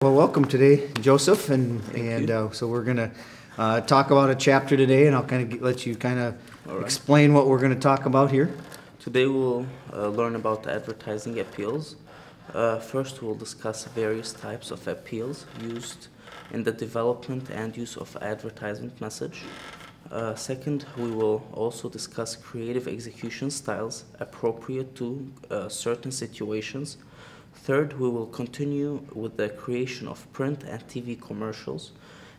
Well, welcome today, Joseph, so we're going to talk about a chapter today, and I'll kind of let you kind of explain what we're going to talk about here. Today we'll learn about advertising appeals. First, we'll discuss various types of appeals used in the development and use of advertisement message. Second, we will also discuss creative execution styles appropriate to certain situations. Third, we will continue with the creation of print and TV commercials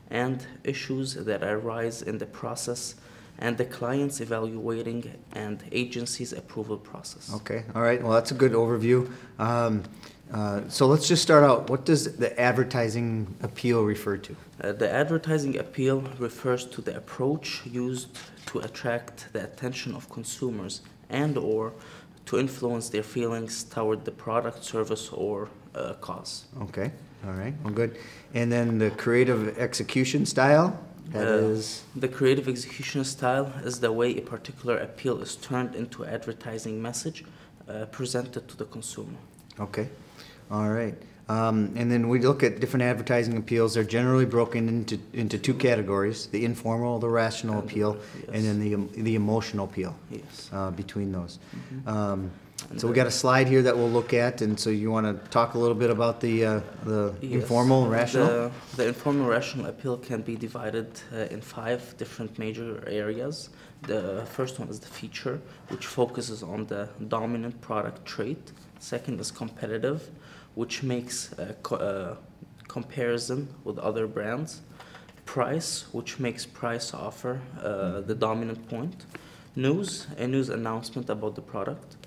and issues that arise in the process and the client's evaluating and agency's approval process. Okay, all right. Well, that's a good overview. So let's just start out. What does the advertising appeal refer to? The advertising appeal refers to the approach used to attract the attention of consumers and/or to influence their feelings toward the product, service, or cause. Okay, all right, well, good. And then the creative execution style? The creative execution style is the way a particular appeal is turned into advertising message presented to the consumer. Okay, all right. And then we look at different advertising appeals. They're generally broken into two categories: the informal, the rational appeal, yes. and then the emotional appeal. Yes. Between those. Mm-hmm. So we got a slide here that we'll look at, and so you want to talk a little bit about the Yes. informal and rational? The informal rational appeal can be divided in 5 different major areas. The first one is the feature, which focuses on the dominant product trait. Second is competitive, which makes comparison with other brands. Price, which makes price offer the dominant point. News, a news announcement about the product.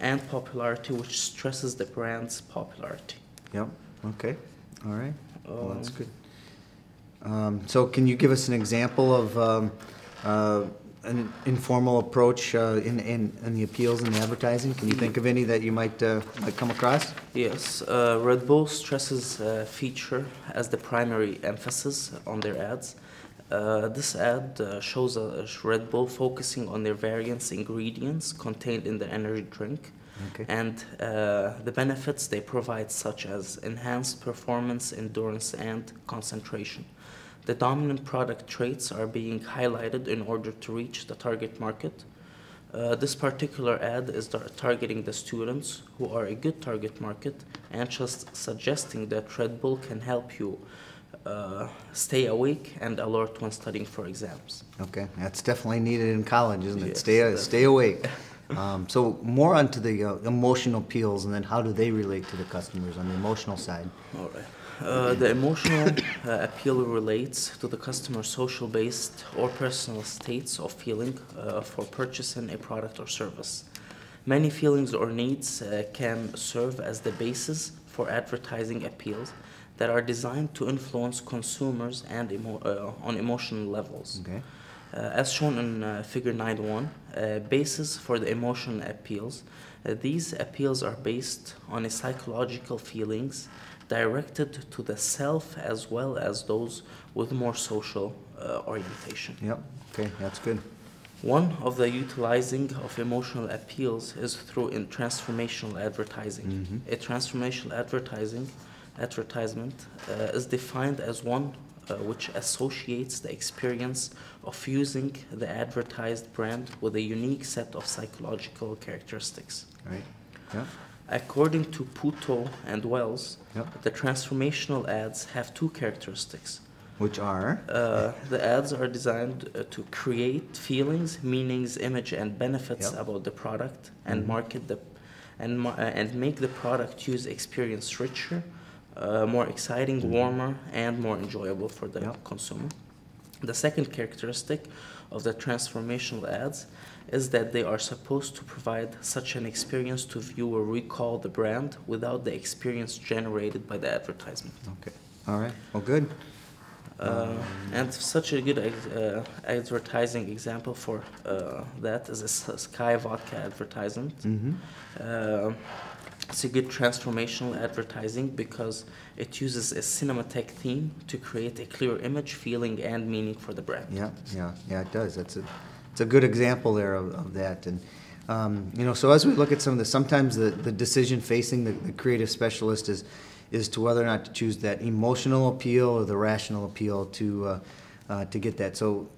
And popularity, which stresses the brand's popularity. Yep, okay, all right, well, that's good. So can you give us an example of an informal approach in the appeals and the advertising? Can you think of any that you might come across? Yes, Red Bull stresses feature as the primary emphasis on their ads. This ad shows Red Bull focusing on their various ingredients contained in the energy drink, okay, and the benefits they provide, such as enhanced performance, endurance, and concentration. The dominant product traits are being highlighted in order to reach the target market. This particular ad is targeting the students, who are a good target market, and just suggesting that Red Bull can help you stay awake and alert when studying for exams. Okay, that's definitely needed in college, isn't it? Yes, Stay awake. So more onto the emotional appeals, and then how do they relate to the customers on the emotional side? All right. The emotional appeal relates to the customer's social-based or personal states of feeling for purchasing a product or service. Many feelings or needs can serve as the basis for advertising appeals that are designed to influence consumers and on emotional levels. Okay. As shown in Figure 9.1, basis for the emotional appeals. These appeals are based on a psychological feelings directed to the self as well as those with more social orientation. Yep, okay, that's good. One of the utilizing of emotional appeals is through transformational advertising. Mm-hmm. A transformational advertisement is defined as one which associates the experience of using the advertised brand with a unique set of psychological characteristics. Right, yeah. According to Puto and Wells, Yep. the transformational ads have 2 characteristics. Which are? The ads are designed to create feelings, meanings, image, and benefits Yep. about the product, and Mm-hmm. market and make the product use experience richer, more exciting, Mm-hmm. warmer, and more enjoyable for the Yep. consumer. The second characteristic of the transformational ads is that they are supposed to provide such an experience to viewer recall the brand without the experience generated by the advertisement. Okay, all right, well, good. And such a good advertising example for that is a Sky Vodka advertisement. Mm-hmm. It's a good transformational advertising because it uses a cinematic theme to create a clear image, feeling, and meaning for the brand. Yeah, it does. It's a good example there of that. And so as we look at some of the, sometimes the decision facing the creative specialist is to whether or not to choose that emotional appeal or the rational appeal to get that. So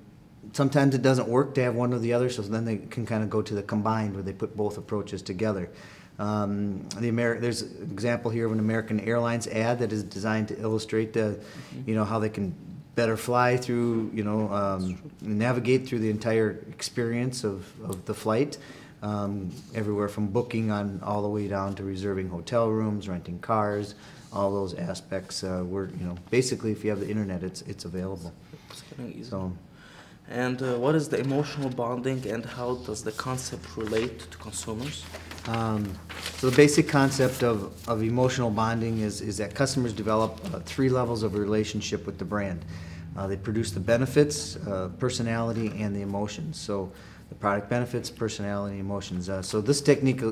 sometimes it doesn't work to have one or the other, so then they can kind of go to the combined where they put both approaches together. There's an example here of an American Airlines ad that is designed to illustrate how they can better fly through, navigate through the entire experience of the flight, everywhere from booking on all the way down to reserving hotel rooms, renting cars, all those aspects. Basically, if you have the internet, it's available. It's getting easy. So, And what is the emotional bonding, and how does the concept relate to consumers? So the basic concept of emotional bonding is that customers develop 3 levels of relationship with the brand. They produce the benefits, personality, and the emotions. So the product benefits, personality, emotions. So this technique,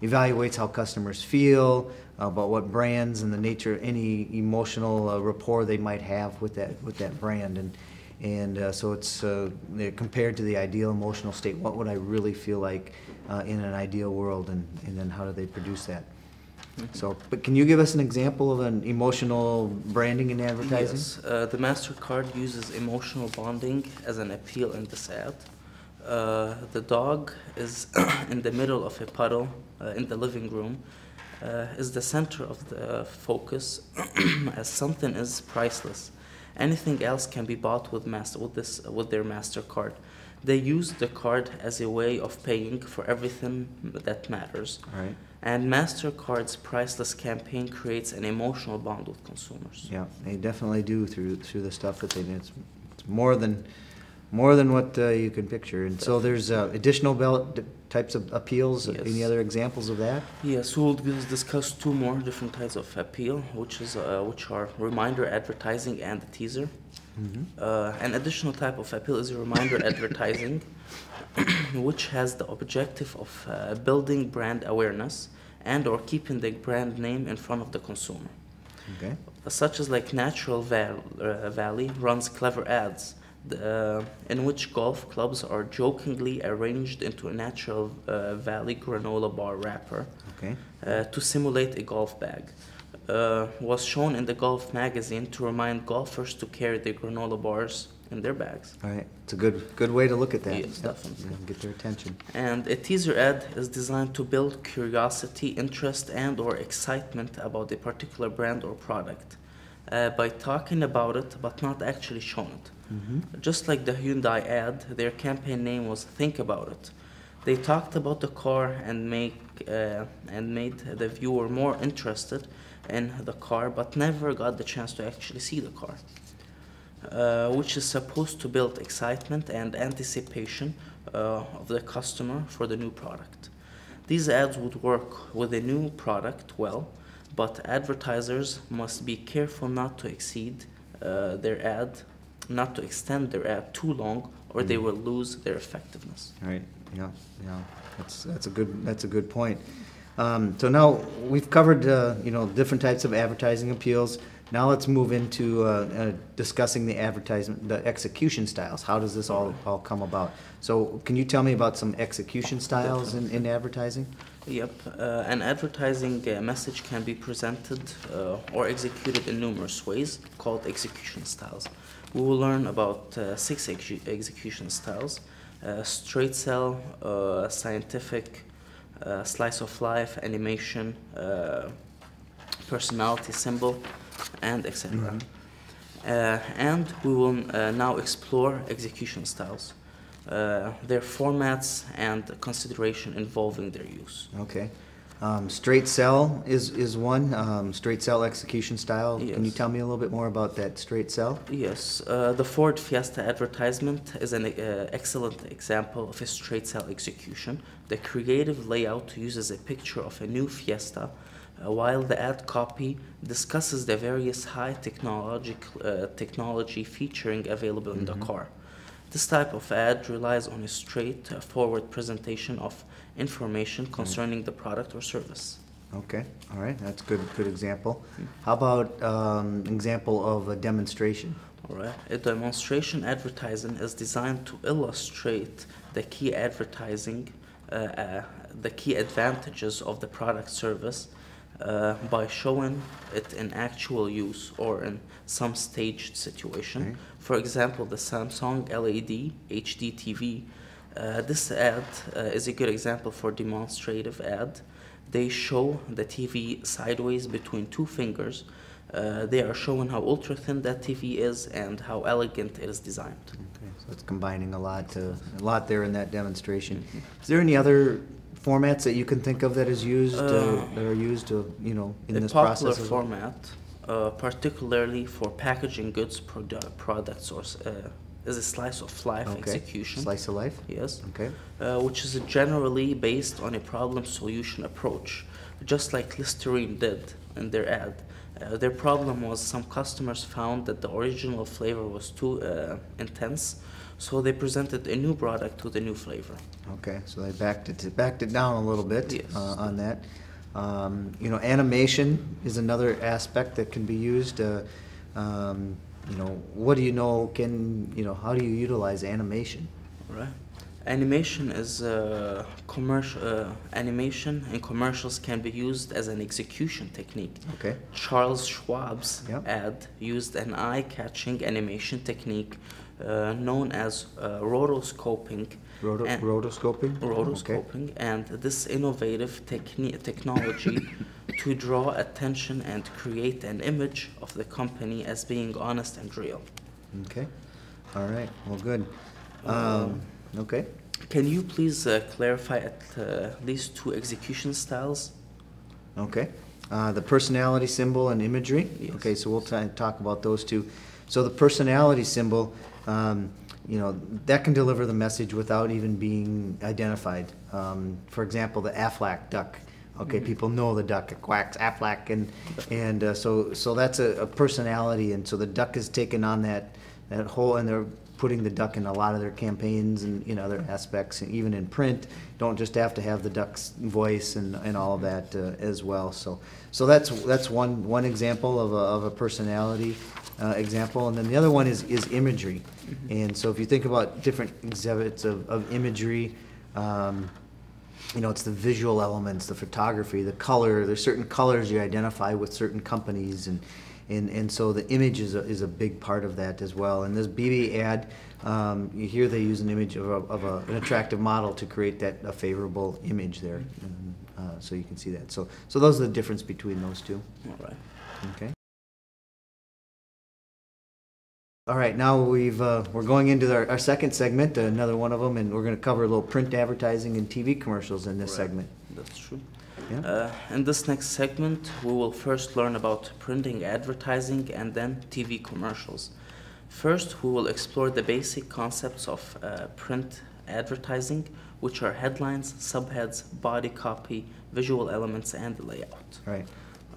evaluates how customers feel about what brands and the nature, any emotional rapport they might have with that brand, and so it's compared to the ideal emotional state. What would I really feel like in an ideal world, and then how do they produce that? So, but can you give us an example of an emotional branding and advertising? Yes, the MasterCard uses emotional bonding as an appeal in this ad. The dog is in the middle of a puddle in the living room, is the center of the focus, as something is priceless. Anything else can be bought with their MasterCard. They use the card as a way of paying for everything that matters. Right. And MasterCard's Priceless campaign creates an emotional bond with consumers. Yeah, they definitely do through the stuff that they do. It's more than what you can picture. And so there's additional types of appeals. Yes. Any other examples of that? Yes, we'll discuss 2 more different types of appeal, which are reminder advertising and the teaser. An additional type of appeal is reminder advertising, which has the objective of building brand awareness and or keeping the brand name in front of the consumer. Okay. Such as like Natural Valley runs clever ads in which golf clubs are jokingly arranged into a Natural Valley granola bar wrapper. Okay. To simulate a golf bag. Was shown in the Golf magazine to remind golfers to carry their granola bars in their bags. All right. It's a good way to look at that. Yes, definitely. Yeah, get their attention. And a teaser ad is designed to build curiosity, interest, and or excitement about a particular brand or product by talking about it but not actually showing it. Just like the Hyundai ad, their campaign name was Think About It. They talked about the car and made the viewer more interested in the car, but never got the chance to actually see the car, which is supposed to build excitement and anticipation of the customer for the new product. These ads would work with a new product well, but advertisers must be careful not to extend their ad too long, or they will lose their effectiveness. Right. Yeah. That's a good point. So now we've covered different types of advertising appeals. Now let's move into discussing the execution styles. How does this all come about? So can you tell me about some execution styles in advertising? Yep. An advertising message can be presented or executed in numerous ways, called execution styles. We will learn about 6 execution styles: straight sell, scientific, slice of life, animation, personality symbol, and etc. And we will now explore execution styles, their formats, and consideration involving their use. Okay. Straight sell is one. Straight sell execution style. Yes. Can you tell me a little bit more about that straight sell? Yes, the Ford Fiesta advertisement is an excellent example of a straight sell execution. The creative layout uses a picture of a new Fiesta, while the ad copy discusses the various high technology featuring available in the car. This type of ad relies on a straightforward presentation of information concerning the product or service. Okay, all right, that's good example. How about example of a demonstration? All right, a demonstration advertising is designed to illustrate the key advertising, the key advantages of the product service, by showing it in actual use or in some staged situation. Okay. For example, the Samsung LED HD TV. This ad is a good example for demonstrative ad. They show the TV sideways between two fingers. They are showing how ultra thin that TV is and how elegant it is designed. Okay, so it's combining a lot there in that demonstration. Is there any other formats that you can think of that is used, that are used, in this process? A popular format, particularly for packaging goods products, is a slice of life execution. Slice of life? Yes. Okay. Which is generally based on a problem-solution approach, just like Listerine did in their ad. Their problem was some customers found that the original flavor was too intense, so they presented a new product with a new flavor. Okay, so they backed it down a little bit. Yes. On that. Animation is another aspect that can be used. What do you know? How do you utilize animation? Right. Animation is commercial. Animation in commercials can be used as an execution technique. Okay. Charles Schwab's Yep. ad used an eye-catching animation technique known as rotoscoping. Rotoscoping? Rotoscoping, Okay. and this innovative technology to draw attention and create an image of the company as being honest and real. Okay. All right. Well, good. Okay. Can you please clarify at least two execution styles? Okay. The personality symbol and imagery. Yes. Okay, so we'll talk about those two. So the personality symbol, that can deliver the message without even being identified. For example, the Aflac duck. Okay, people know the duck. It quacks, Aflac, and so that's a personality, and so the duck is taken on that whole, and they're putting the duck in a lot of their campaigns and in other aspects, and even in print. Don't just have to have the duck's voice and all of that as well. So that's one example of a personality example, and then the other one is imagery. And so if you think about different exhibits of imagery, it's the visual elements, the photography, the color. There's certain colors you identify with certain companies, and so the image is a big part of that as well. In this BB ad, here they use an image of an attractive model to create a favorable image there. And, so you can see that. So those are the difference between those two. All right. Okay. All right, now we're going into our second segment, another one of them, and we're going to cover a little print advertising and TV commercials in this segment. That's true. Yeah. In this next segment, we will first learn about printing advertising and then TV commercials. First, we will explore the basic concepts of print advertising, which are headlines, subheads, body copy, visual elements, and the layout. Right.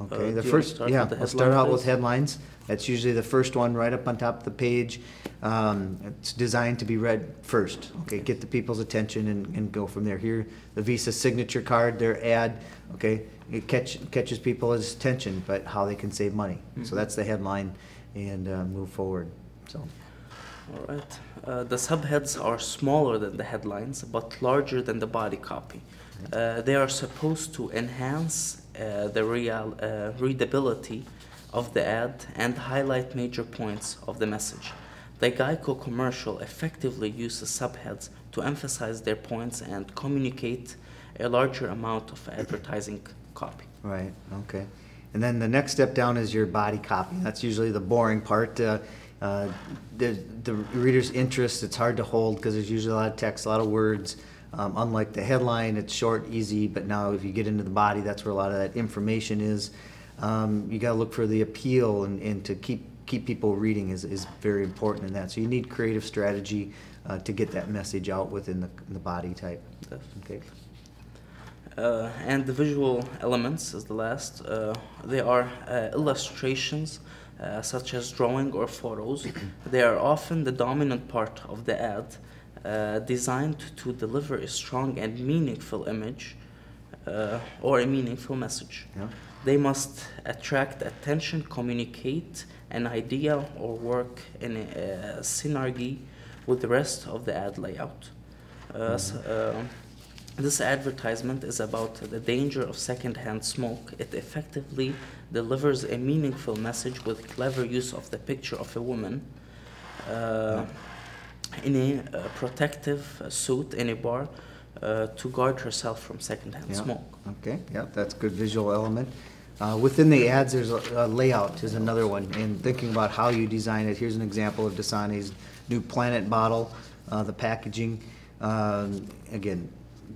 Okay. Do you wanna start with the We'll start headline, out with please? headlines. That's usually the first one right up on top of the page. It's designed to be read first. Okay, get the people's attention and go from there. Here, the Visa signature card, their ad. Okay, it catches people's attention, but how they can save money. So that's the headline, and move forward. So. All right. The subheads are smaller than the headlines, but larger than the body copy. They are supposed to enhance the readability of the ad and highlight major points of the message. The Geico commercial effectively uses subheads to emphasize their points and communicate a larger amount of advertising copy. Right, okay. And then the next step down is your body copy. That's usually the boring part. The reader's interest, it's hard to hold because there's usually a lot of text, a lot of words. Unlike the headline, it's short, easy, but now if you get into the body, that's where a lot of that information is. You got to look for the appeal, and to keep people reading is very important in that. So you need creative strategy to get that message out within the body type. Okay. And the visual elements is the last. They are illustrations such as drawing or photos. They are often the dominant part of the ad, designed to deliver a strong and meaningful image or a meaningful message. Yeah. They must attract attention, communicate an idea, or work in a synergy with the rest of the ad layout. This advertisement is about the danger of secondhand smoke. It effectively delivers a meaningful message with clever use of the picture of a woman in a protective suit in a bar to guard herself from secondhand Yeah. smoke. Okay, yeah, that's a good visual element. Within the ads, there's a layout is another one, and thinking about how you design it. Here's an example of Dasani's new Planet bottle, the packaging. Again,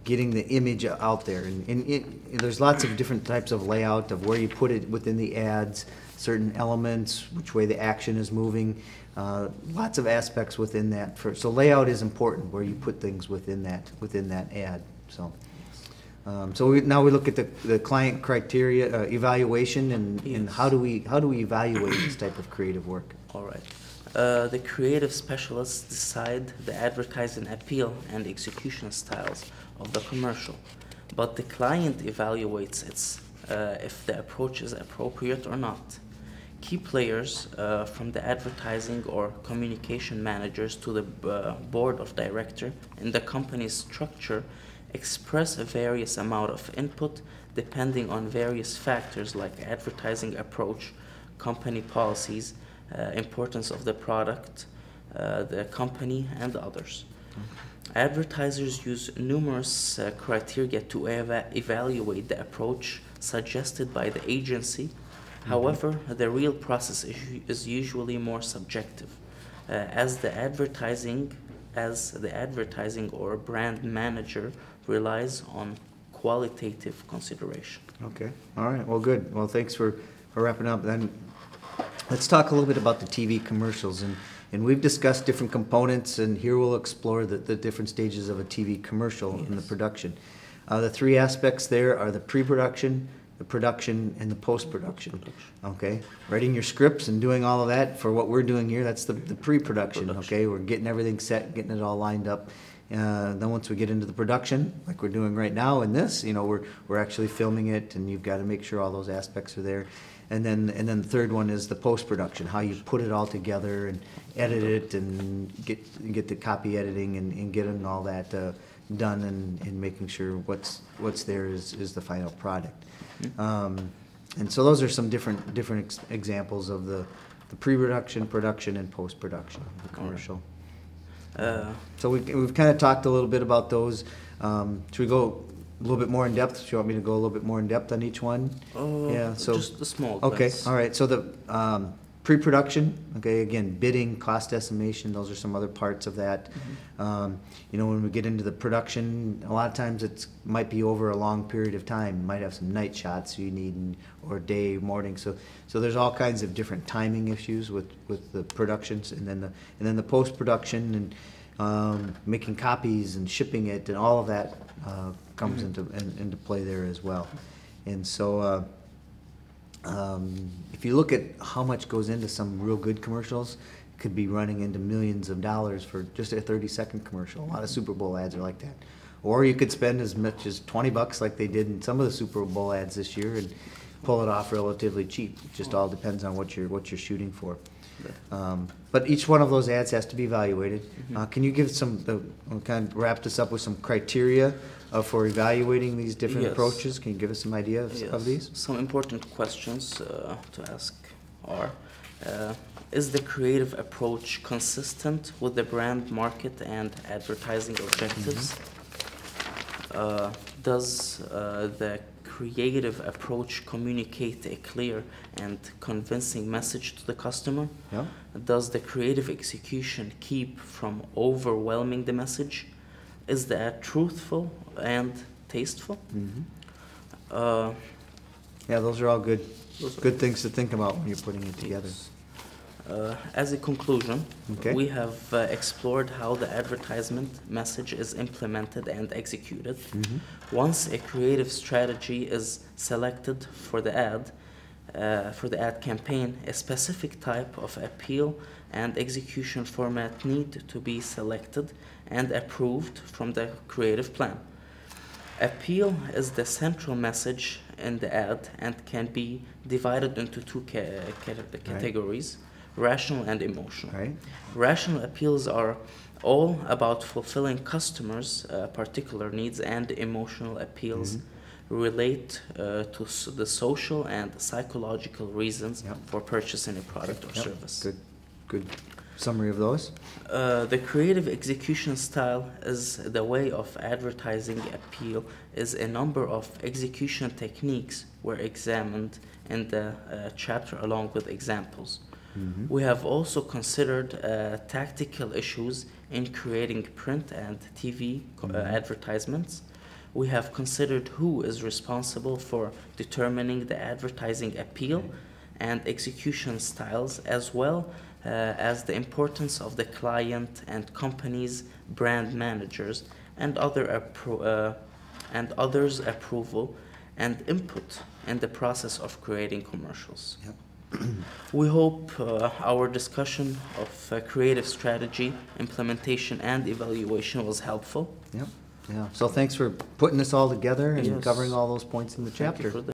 getting the image out there, and there's lots of different types of layout of where you put it within the ads, certain elements, which way the action is moving. Lots of aspects within that. So layout is important where you put things within that ad. So. Now we look at the client criteria evaluation and Yes. how do we evaluate this type of creative work? All right. The creative specialists decide the advertising appeal and execution styles of the commercial, but the client evaluates if the approach is appropriate or not. Key players from the advertising or communication managers to the board of director in the company's structure express a various amount of input depending on various factors like advertising approach, company policies, importance of the product, the company, and others. Advertisers use numerous criteria to evaluate the approach suggested by the agency. However, the real process is usually more subjective, as the advertising or brand manager relies on qualitative consideration. Okay, all right, well, good. Well, thanks for wrapping up. Then let's talk a little bit about the TV commercials, and we've discussed different components, and here we'll explore the different stages of a TV commercial in the production. The three aspects there are the pre-production, the production, and the post-production. Okay, writing your scripts and doing all of that for what we're doing here, that's the pre-production. Okay, we're getting everything set, getting it all lined up. Then once we get into the production, like we're doing right now in this, we're actually filming it, and you've got to make sure all those aspects are there. And then the third one is the post-production, how you put it all together and edit it and get the copy editing and getting all that done and making sure what's there is the final product. And so those are some different examples of the pre-production, production, and post-production of the commercial. So we've kind of talked a little bit about those. Should we go a little bit more in depth? Do you want me to go a little bit more in depth on each one? Yeah. So just the small. okay. Bits. All right. So the pre-production. Okay. Again, bidding, cost estimation. Those are some other parts of that. When we get into the production, a lot of times it might be over a long period of time. You might have some night shots you need, or day, morning. So there's all kinds of different timing issues with the productions, and then the post-production and making copies and shipping it, and all of that comes into play there as well. And so if you look at how much goes into some real good commercials, it could be running into millions of dollars for just a 30-second commercial. A lot of Super Bowl ads are like that. Or you could spend as much as $20 like they did in some of the Super Bowl ads this year and pull it off relatively cheap. It just all depends on what you're shooting for. But each one of those ads has to be evaluated. Can you give we'll kind of wrap this up with some criteria for evaluating these different approaches? Can you give us some idea of these? Some important questions to ask are, is the creative approach consistent with the brand, market, and advertising objectives? Does the creative approach communicate a clear and convincing message to the customer? Yeah. Does the creative execution keep from overwhelming the message? Is the ad truthful and tasteful? Yeah, those are all good things to think about when you're putting it together. As a conclusion, Okay. we have explored how the advertisement message is implemented and executed. Once a creative strategy is selected for the ad campaign, a specific type of appeal and execution format need to be selected and approved from the creative plan. Appeal is the central message in the ad and can be divided into two categories: rational and emotional. Right. Rational appeals are all about fulfilling customers' particular needs, and emotional appeals relate to the social and psychological reasons Yep. for purchasing a product or Yep. service. Good summary of those. The creative execution style is the way of advertising appeal is a number of execution techniques were examined in the chapter along with examples. We have also considered tactical issues in creating print and TV advertisements. We have considered who is responsible for determining the advertising appeal and execution styles, as well as the importance of the client and company's brand managers and others' approval and input in the process of creating commercials. Yep. We hope our discussion of creative strategy, implementation, and evaluation was helpful. Yep. Yeah. So thanks for putting this all together and Yes. covering all those points in the Thank you chapter. for the